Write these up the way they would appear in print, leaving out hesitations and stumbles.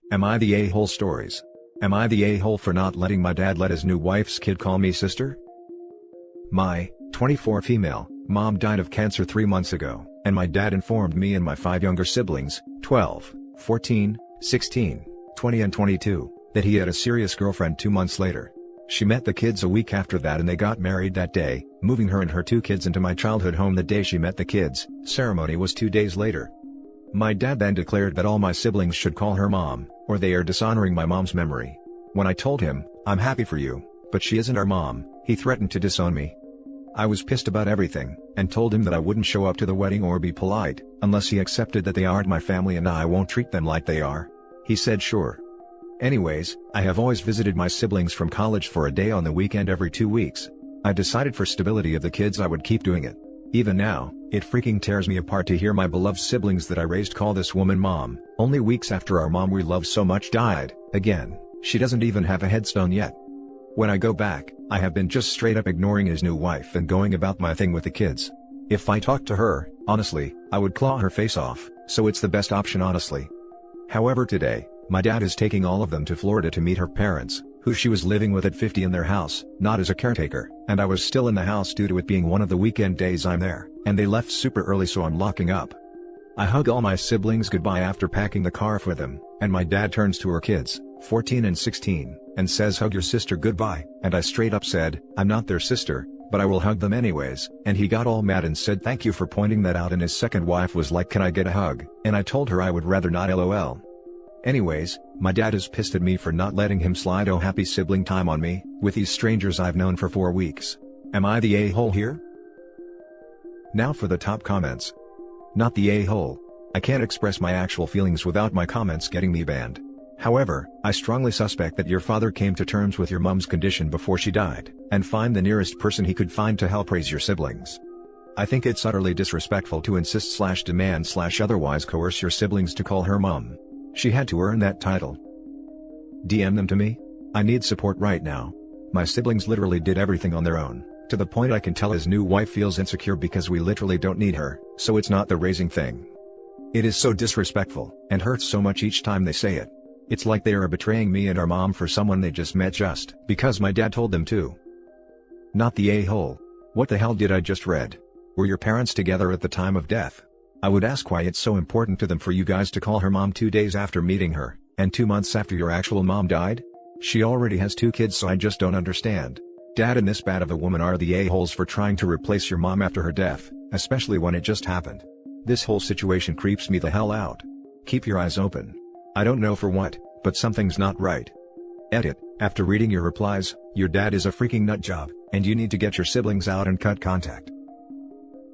Am I the a-hole stories? Am I the a-hole for not letting my dad let his new wife's kid call me sister? My 24 female mom died of cancer 3 months ago, and my dad informed me and my 5 younger siblings, 12, 14, 16, 20 and 22, that he had a serious girlfriend 2 months later. She met the kids a week after that and they got married that day, moving her and her 2 kids into my childhood home the day she met the kids. Ceremony was 2 days later. My dad then declared that all my siblings should call her mom, or they are dishonoring my mom's memory. When I told him, "I'm happy for you, but she isn't our mom," he threatened to disown me. I was pissed about everything, and told him that I wouldn't show up to the wedding or be polite, unless he accepted that they aren't my family and I won't treat them like they are. He said sure. Anyways, I have always visited my siblings from college for a day on the weekend every 2 weeks. I decided for stability of the kids I would keep doing it. Even now, it freaking tears me apart to hear my beloved siblings that I raised call this woman mom, only weeks after our mom we loved so much died. Again, she doesn't even have a headstone yet. When I go back, I have been just straight up ignoring his new wife and going about my thing with the kids. If I talked to her, honestly, I would claw her face off, so it's the best option honestly. However today, my dad is taking all of them to Florida to meet her parents, who she was living with at 50 in their house, not as a caretaker, and I was still in the house due to it being one of the weekend days I'm there, and they left super early so I'm locking up. I hug all my siblings goodbye after packing the car with them, and my dad turns to her kids, 14 and 16, and says hug your sister goodbye, and I straight up said, I'm not their sister, but I will hug them anyways, and he got all mad and said thank you for pointing that out and his second wife was like can I get a hug, and I told her I would rather not lol. Anyways, my dad is pissed at me for not letting him slide oh happy sibling time on me, with these strangers I've known for 4 weeks. Am I the a-hole here? Now for the top comments. Not the a-hole. I can't express my actual feelings without my comments getting me banned. However, I strongly suspect that your father came to terms with your mom's condition before she died, and find the nearest person he could find to help raise your siblings. I think it's utterly disrespectful to insist/demand/otherwise coerce your siblings to call her mom. She had to earn that title. DM them to me. I need support right now. My siblings literally did everything on their own, to the point I can tell his new wife feels insecure because we literally don't need her, so it's not the raising thing. It is so disrespectful, and hurts so much each time they say it. It's like they are betraying me and our mom for someone they just met just because my dad told them to. Not the a-hole. What the hell did I just read? Were your parents together at the time of death? I would ask why it's so important to them for you guys to call her mom 2 days after meeting her, and 2 months after your actual mom died? She already has 2 kids so I just don't understand. Dad and this bad of a woman are the a-holes for trying to replace your mom after her death, especially when it just happened. This whole situation creeps me the hell out. Keep your eyes open. I don't know for what, but something's not right. Edit, after reading your replies, your dad is a freaking nutjob, and you need to get your siblings out and cut contact.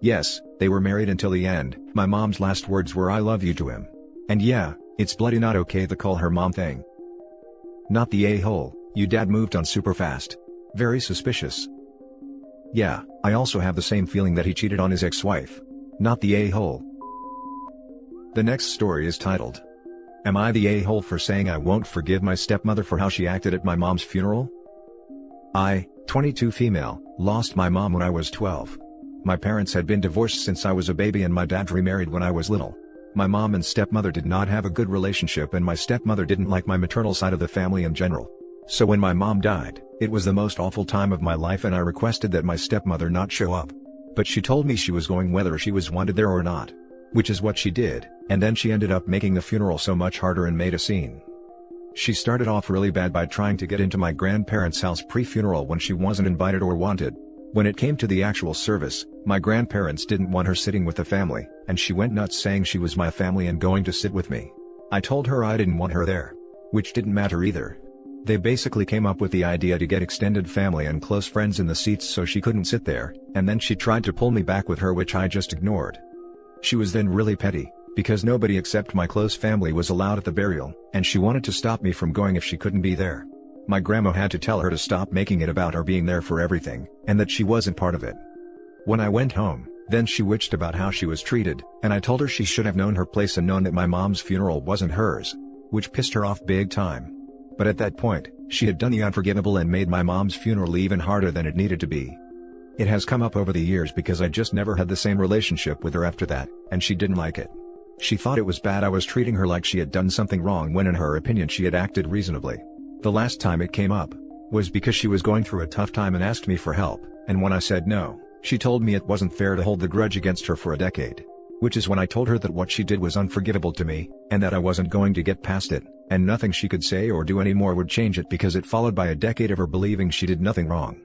Yes, they were married until the end. My mom's last words were I love you to him. And yeah, it's bloody not okay the call her mom thing. Not the a-hole, you dad moved on super fast. Very suspicious. Yeah, I also have the same feeling that he cheated on his ex-wife. Not the a-hole. The next story is titled, Am I the a-hole for saying I won't forgive my stepmother for how she acted at my mom's funeral? I, 22 female, lost my mom when I was 12. My parents had been divorced since I was a baby and my dad remarried when I was little. My mom and stepmother did not have a good relationship and my stepmother didn't like my maternal side of the family in general. So when my mom died, it was the most awful time of my life and I requested that my stepmother not show up. But she told me she was going whether she was wanted there or not. Which is what she did, and then she ended up making the funeral so much harder and made a scene. She started off really bad by trying to get into my grandparents' house pre-funeral when she wasn't invited or wanted. When it came to the actual service, my grandparents didn't want her sitting with the family, and she went nuts saying she was my family and going to sit with me. I told her I didn't want her there. Which didn't matter either. They basically came up with the idea to get extended family and close friends in the seats so she couldn't sit there, and then she tried to pull me back with her which I just ignored. She was then really petty, because nobody except my close family was allowed at the burial, and she wanted to stop me from going if she couldn't be there. My grandma had to tell her to stop making it about her being there for everything, and that she wasn't part of it. When I went home, then she witched about how she was treated, and I told her she should have known her place and known that my mom's funeral wasn't hers. Which pissed her off big time. But at that point, she had done the unforgivable and made my mom's funeral even harder than it needed to be. It has come up over the years because I just never had the same relationship with her after that, and she didn't like it. She thought it was bad I was treating her like she had done something wrong when in her opinion she had acted reasonably. The last time it came up was because she was going through a tough time and asked me for help, and when I said no, she told me it wasn't fair to hold the grudge against her for a decade. Which is when I told her that what she did was unforgivable to me, and that I wasn't going to get past it, and nothing she could say or do anymore would change it because it followed by a decade of her believing she did nothing wrong.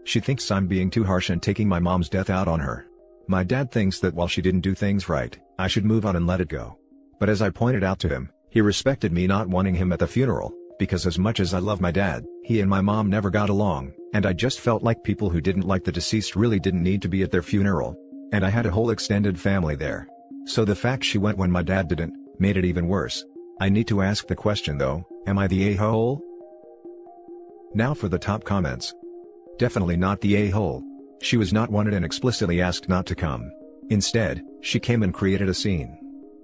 She thinks I'm being too harsh and taking my mom's death out on her. My dad thinks that while she didn't do things right, I should move on and let it go. But as I pointed out to him, he respected me not wanting him at the funeral, because as much as I love my dad, he and my mom never got along, and I just felt like people who didn't like the deceased really didn't need to be at their funeral. And I had a whole extended family there. So the fact she went when my dad didn't, made it even worse. I need to ask the question though, am I the a-hole? Now for the top comments. Definitely not the a-hole. She was not wanted and explicitly asked not to come. Instead, she came and created a scene.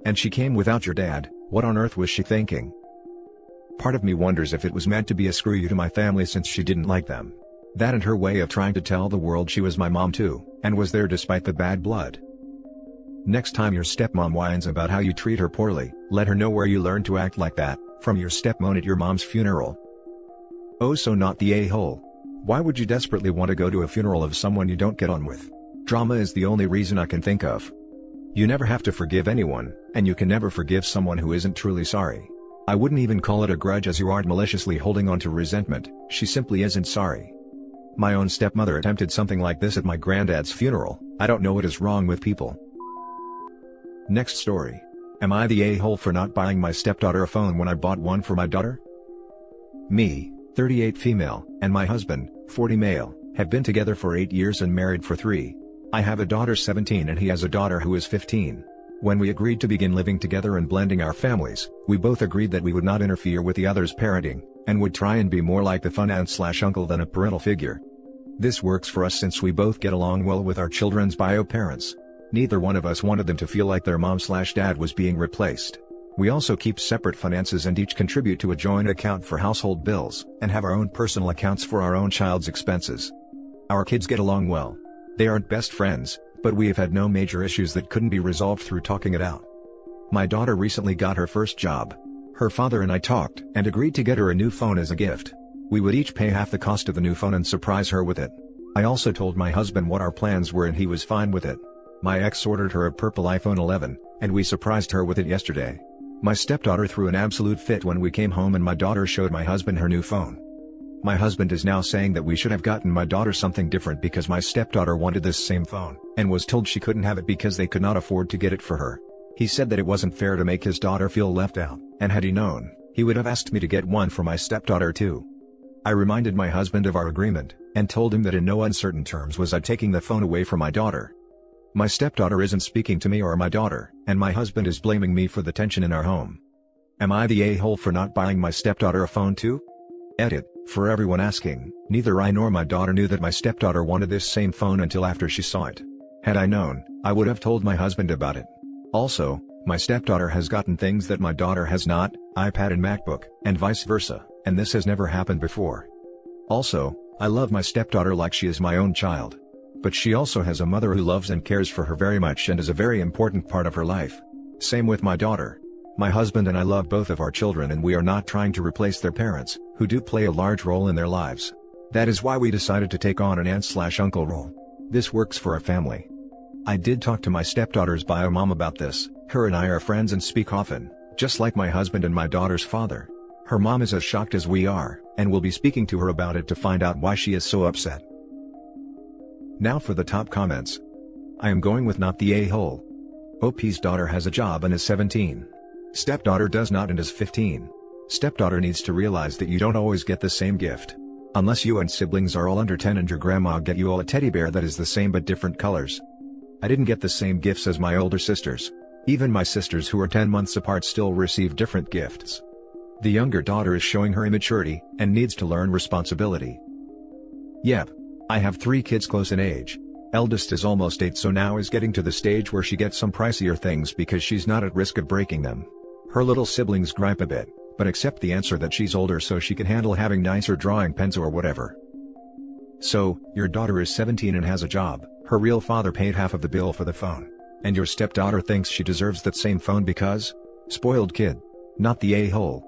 And she came without your dad. What on earth was she thinking? Part of me wonders if it was meant to be a screw you to my family since she didn't like them. That and her way of trying to tell the world she was my mom too, and was there despite the bad blood. Next time your stepmom whines about how you treat her poorly, let her know where you learned to act like that, from your stepmom at your mom's funeral. Oh, so not the a-hole. Why would you desperately want to go to a funeral of someone you don't get on with? Drama is the only reason I can think of. You never have to forgive anyone, and you can never forgive someone who isn't truly sorry. I wouldn't even call it a grudge as you aren't maliciously holding on to resentment, she simply isn't sorry. My own stepmother attempted something like this at my granddad's funeral. I don't know what is wrong with people. Next story. Am I the a-hole for not buying my stepdaughter a phone when I bought one for my daughter? Me, 38 female, and my husband, 40 male, have been together for 8 years and married for 3. I have a daughter 17 and he has a daughter who is 15. When we agreed to begin living together and blending our families, we both agreed that we would not interfere with the other's parenting, and would try and be more like the fun aunt/uncle than a parental figure. This works for us since we both get along well with our children's bio parents. Neither one of us wanted them to feel like their mom/dad was being replaced. We also keep separate finances and each contribute to a joint account for household bills, and have our own personal accounts for our own child's expenses. Our kids get along well. They aren't best friends, but we have had no major issues that couldn't be resolved through talking it out. My daughter recently got her first job. Her father and I talked and agreed to get her a new phone as a gift. We would each pay half the cost of the new phone and surprise her with it. I also told my husband what our plans were and he was fine with it. My ex ordered her a purple iPhone 11, and we surprised her with it yesterday. My stepdaughter threw an absolute fit when we came home and my daughter showed my husband her new phone. My husband is now saying that we should have gotten my daughter something different because my stepdaughter wanted this same phone, and was told she couldn't have it because they could not afford to get it for her. He said that it wasn't fair to make his daughter feel left out, and had he known, he would have asked me to get one for my stepdaughter too. I reminded my husband of our agreement, and told him that in no uncertain terms was I taking the phone away from my daughter. My stepdaughter isn't speaking to me or my daughter, and my husband is blaming me for the tension in our home. Am I the a-hole for not buying my stepdaughter a phone too? Edit, for everyone asking, neither I nor my daughter knew that my stepdaughter wanted this same phone until after she saw it. Had I known, I would have told my husband about it. Also, my stepdaughter has gotten things that my daughter has not, iPad and MacBook, and vice versa, and this has never happened before. Also, I love my stepdaughter like she is my own child. But she also has a mother who loves and cares for her very much and is a very important part of her life. Same with my daughter. My husband and I love both of our children and we are not trying to replace their parents, who do play a large role in their lives. That is why we decided to take on an aunt/uncle role. This works for our family. I did talk to my stepdaughter's bio mom about this. Her and I are friends and speak often, just like my husband and my daughter's father. Her mom is as shocked as we are, and we'll be speaking to her about it to find out why she is so upset. Now for the top comments. I am going with not the a-hole. OP's daughter has a job and is 17. Stepdaughter does not and is 15. Stepdaughter needs to realize that you don't always get the same gift. Unless you and siblings are all under 10 and your grandma get you all a teddy bear that is the same but different colors. I didn't get the same gifts as my older sisters. Even my sisters who are 10 months apart still receive different gifts. The younger daughter is showing her immaturity, and needs to learn responsibility. Yep. I have 3 kids close in age. Eldest is almost 8 so now is getting to the stage where she gets some pricier things because she's not at risk of breaking them. Her little siblings gripe a bit, but accept the answer that she's older so she can handle having nicer drawing pens or whatever. So, your daughter is 17 and has a job. Her real father paid half of the bill for the phone. And your stepdaughter thinks she deserves that same phone because? Spoiled kid. Not the a-hole.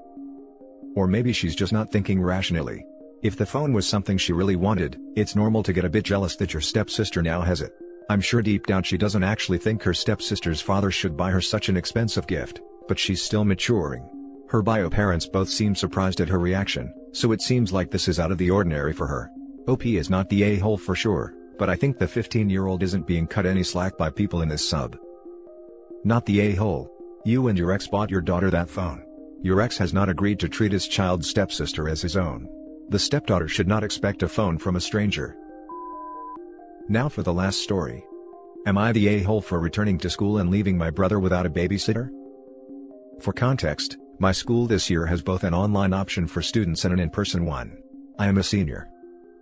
Or maybe she's just not thinking rationally. If the phone was something she really wanted, it's normal to get a bit jealous that your stepsister now has it. I'm sure deep down she doesn't actually think her stepsister's father should buy her such an expensive gift, but she's still maturing. Her bio parents both seem surprised at her reaction, so it seems like this is out of the ordinary for her. OP is not the a-hole for sure, but I think the 15-year-old isn't being cut any slack by people in this sub. Not the a-hole. You and your ex bought your daughter that phone. Your ex has not agreed to treat his child's stepsister as his own. The stepdaughter should not expect a phone from a stranger. Now for the last story. Am I the a-hole for returning to school and leaving my brother without a babysitter? For context, my school this year has both an online option for students and an in-person one. I am a senior.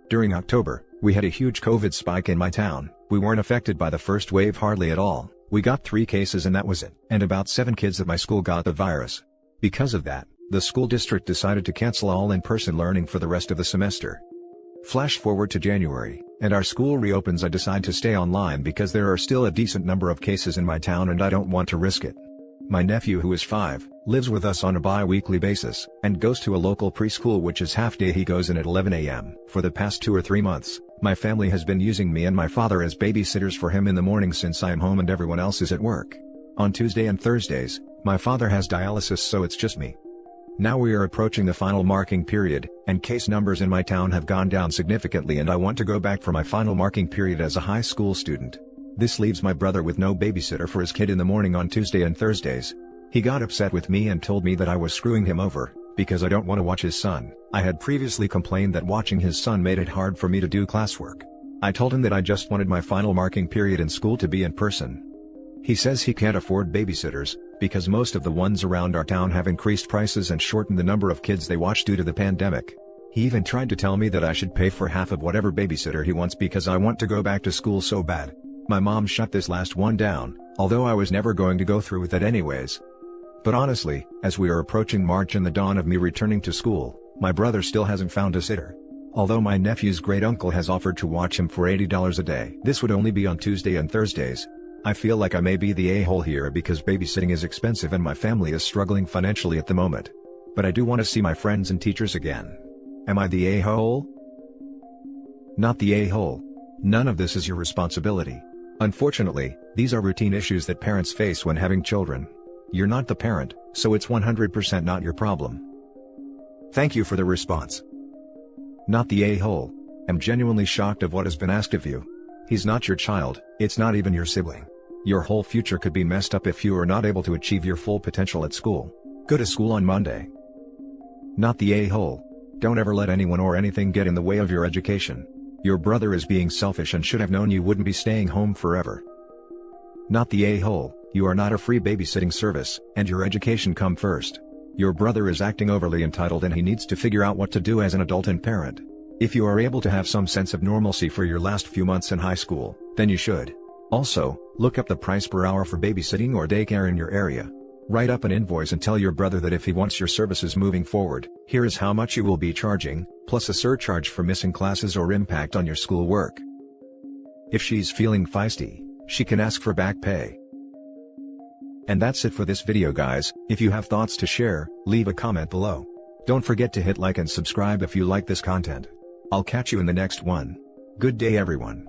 During October, we had a huge COVID spike in my town. We weren't affected by the first wave hardly at all. We got 3 cases and that was it. And about 7 kids at my school got the virus. Because of that, the school district decided to cancel all in-person learning for the rest of the semester. Flash forward to January, and our school reopens. I decide to stay online because there are still a decent number of cases in my town and I don't want to risk it. My nephew, who is 5, lives with us on a bi-weekly basis, and goes to a local preschool which is half-day. He goes in at 11 a.m. For the past 2 or 3 months, my family has been using me and my father as babysitters for him in the morning since I am home and everyone else is at work. On Tuesday and Thursdays, my father has dialysis, so it's just me. Now we are approaching the final marking period, and case numbers in my town have gone down significantly and I want to go back for my final marking period as a high school student. This leaves my brother with no babysitter for his kid in the morning on Tuesday and Thursdays. He got upset with me and told me that I was screwing him over, because I don't want to watch his son. I had previously complained that watching his son made it hard for me to do classwork. I told him that I just wanted my final marking period in school to be in person. He says he can't afford babysitters, because most of the ones around our town have increased prices and shortened the number of kids they watch due to the pandemic. He even tried to tell me that I should pay for half of whatever babysitter he wants because I want to go back to school so bad. My mom shut this last one down, although I was never going to go through with it anyways. But honestly, as we are approaching March and the dawn of me returning to school, my brother still hasn't found a sitter. Although my nephew's great uncle has offered to watch him for $80 a day. This would only be on Tuesday and Thursdays. I feel like I may be the a-hole here because babysitting is expensive and my family is struggling financially at the moment. But I do want to see my friends and teachers again. Am I the a-hole? Not the a-hole. None of this is your responsibility. Unfortunately, these are routine issues that parents face when having children. You're not the parent, so it's 100% not your problem. Thank you for the response. Not the a-hole. I'm genuinely shocked of what has been asked of you. He's not your child, it's not even your sibling. Your whole future could be messed up if you are not able to achieve your full potential at school. Go to school on Monday. Not the a-hole. Don't ever let anyone or anything get in the way of your education. Your brother is being selfish and should have known you wouldn't be staying home forever. Not the a-hole. You are not a free babysitting service, and your education come first. Your brother is acting overly entitled and he needs to figure out what to do as an adult and parent. If you are able to have some sense of normalcy for your last few months in high school, then you should. Also, look up the price per hour for babysitting or daycare in your area. Write up an invoice and tell your brother that if he wants your services moving forward, here is how much you will be charging, plus a surcharge for missing classes or impact on your school work. If she's feeling feisty, she can ask for back pay. And that's it for this video, guys. If you have thoughts to share, leave a comment below. Don't forget to hit like and subscribe if you like this content. I'll catch you in the next one. Good day, everyone.